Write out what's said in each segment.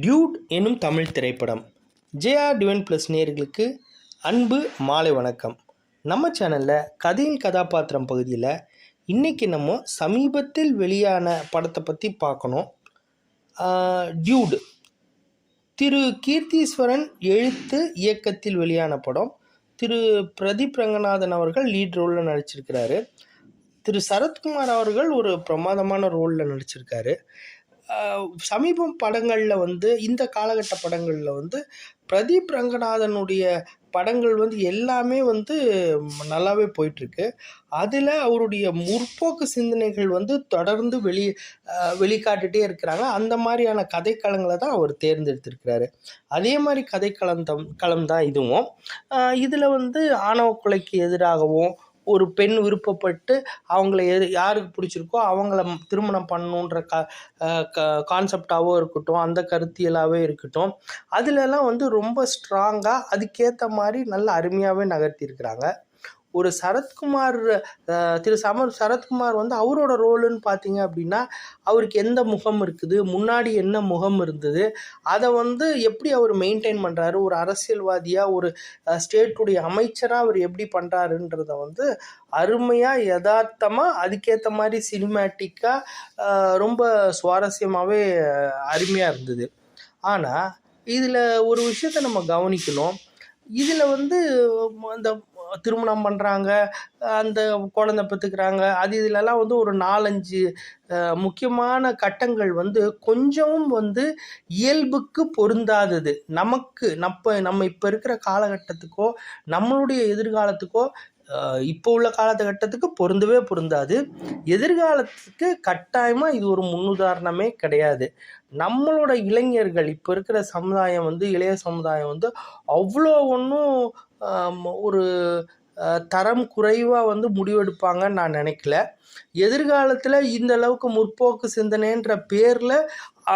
Dude எனும் தமிழ் திரைப்படம். JR divine plus நேயர்களுக்கு அன்பு மாலை வணக்கம். நம்ம சேனலில் கதையின் கதாபாத்திரம் பகுதியில் இன்றைக்கி நம்ம சமீபத்தில் வெளியான படத்தை பற்றி பார்க்கணும். டியூட் திரு கீர்த்தீஸ்வரன் எழுத்து இயக்கத்தில் வெளியான படம். திரு பிரதீப் ரங்கநாதன் அவர்கள் லீட் ரோலில் நடிச்சிருக்கிறாரு. திரு சரத்குமார் அவர்கள் ஒரு பிரமாதமான ரோலில் நடிச்சிருக்காரு. சமீபம் படங்களில் இந்த காலகட்ட படங்களில் பிரதீப் ரங்கநாதனுடைய படங்கள் எல்லாமே நல்லாவே போயிட்டுருக்கு. அதில் அவருடைய முற்போக்கு சிந்தனைகள் தொடர்ந்து வெளிக்காட்டுகிட்டே இருக்கிறாங்க. அந்த மாதிரியான கதைக்களங்களை தான் அவர் தேர்ந்தெடுத்திருக்கிறாரு. அதே மாதிரி களம் தான் இதுவும். இதில் ஆணவ கொலைக்கு எதிராகவும் ஒரு பெண் விருப்பப்பட்டு அவங்கள யாருக்கு பிடிச்சிருக்கோ அவங்கள திருமணம் பண்ணணுன்ற கான்செப்டாகவோ இருக்கட்டும், அந்த கருத்தியலாகவே இருக்கட்டும், அதிலெல்லாம் ரொம்ப ஸ்ட்ராங்காக அதுக்கேற்ற மாதிரி நல்ல அருமையாகவே நகர்த்தியிருக்கிறாங்க. ஒரு திரு சரத்குமார் அவரோட ரோலுன்னு பார்த்தீங்க அப்படின்னா, அவருக்கு எந்த முகம் இருக்குது, முன்னாடி என்ன முகம் இருந்தது, அதை எப்படி அவர் மெயின்டைன் பண்ணுறாரு, ஒரு அரசியல்வாதியாக ஒரு ஸ்டேட்டுடைய அமைச்சராக அவர் எப்படி பண்ணுறாருன்றத அருமையாக யதார்த்தமாக அதுக்கேற்ற மாதிரி சினிமேட்டிக்காக ரொம்ப சுவாரஸ்யமாகவே அருமையாக இருந்தது. ஆனால் இதில் ஒரு விஷயத்தை நம்ம கவனிக்கணும். இதில் அந்த திருமணம் பண்ணுறாங்க, அந்த குழந்தை பெற்றுக்கிறாங்க, இதிலெல்லாம் ஒரு 4-5 முக்கியமான கட்டங்கள் கொஞ்சமும் இயல்புக்கு பொருந்தாதது. நம்ம இப்போ இருக்கிற காலகட்டத்துக்கோ நம்மளுடைய எதிர்காலத்துக்கோ இப்போ உள்ள காலகட்டத்துக்கு பொருந்தாது. எதிர்காலத்துக்கு கட்டாயமாக இது ஒரு முன்னுதாரணமே கிடையாது. நம்மளோட இளைஞர்கள் இப்போ இருக்கிற சமுதாயம் இளைய சமுதாயம் அவ்வளோ ஒன்றும் ஒரு தரம் குறைவாக முடிவெடுப்பாங்கன்னு நான் நினைக்கல. எதிர்காலத்தில் இந்த அளவுக்கு முற்போக்கு சிந்தனைன்ற பேரில்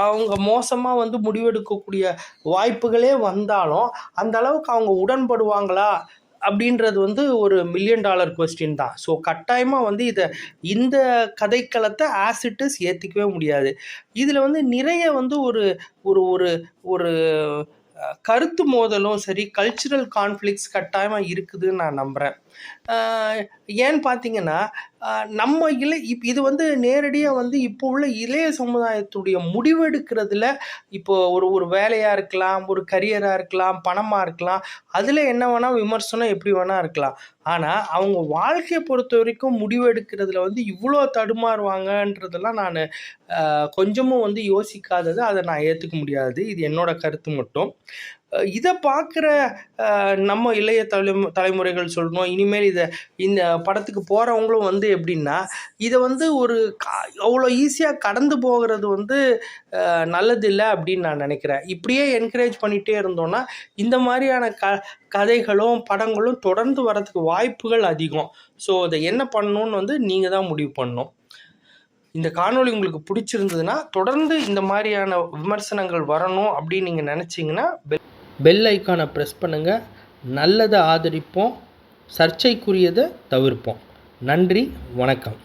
அவங்க மோசமாக முடிவெடுக்கக்கூடிய வாய்ப்புகளே வந்தாலும் அந்த அளவுக்கு அவங்க உடன்படுவாங்களா அப்படின்றது ஒரு $1 மில்லியன் கொஸ்டின் தான். ஸோ கட்டாயமாக இந்த கதைக்களத்தை ஆசிட்டஸ் ஏற்றிக்கவே முடியாது. இதில் நிறைய ஒரு ஒரு ஒரு கருத்து மோதலும் சரி, கல்ச்சுரல் கான்ஃப்ளிக்ஸ் கட்டாயமாக இருக்குதுன்னு நான் நம்புகிறேன். ஏன்னு பார்த்தீங்கன்னா, நம்ம இது நேரடியாக இப்போ உள்ள இளைய சமுதாயத்துடைய முடிவெடுக்கிறதுல இப்போ ஒரு வேலையாக இருக்கலாம், ஒரு கரியராக இருக்கலாம், பணமாக இருக்கலாம், அதில் என்ன வேணால் விமர்சனம் எப்படி வேணால் இருக்கலாம். ஆனால் அவங்க வாழ்க்கையை பொறுத்த வரைக்கும் முடிவெடுக்கிறதுல இவ்வளோ தடுமாறுவாங்கன்றதெல்லாம் நான் கொஞ்சமும் யோசிக்காதது. அதை நான் ஏற்றுக்க முடியாது. இது என்னோட கருத்து மட்டும். இதை பார்க்குற நம்ம இளைய தலைமுறைகள் சொல்லணும், இனிமேல் இந்த படத்துக்கு போகிறவங்களும் எப்படின்னா, இதை ஒரு அவ்வளோ ஈஸியாக கடந்து போகிறது நல்லதில்லை அப்படின்னு நான் நினைக்கிறேன். இப்படியே என்கரேஜ் பண்ணிகிட்டே இருந்தோன்னா இந்த மாதிரியான கதைகளும் படங்களும் தொடர்ந்து வரதுக்கு வாய்ப்புகள் அதிகம். ஸோ அதை என்ன பண்ணணும்னு நீங்கள் தான் முடிவு பண்ணணும். இந்த காணொளி உங்களுக்கு பிடிச்சிருந்ததுன்னா தொடர்ந்து இந்த மாதிரியான விமர்சனங்கள் வரணும் அப்படின்னு நீங்கள் நினச்சிங்கன்னா பெல் ஐக்கானை ப்ரெஸ் பண்ணுங்கள். நல்லதை ஆதரிப்போம், சர்ச்சைக்குரியதை தவிர்ப்போம். நன்றி, வணக்கம்.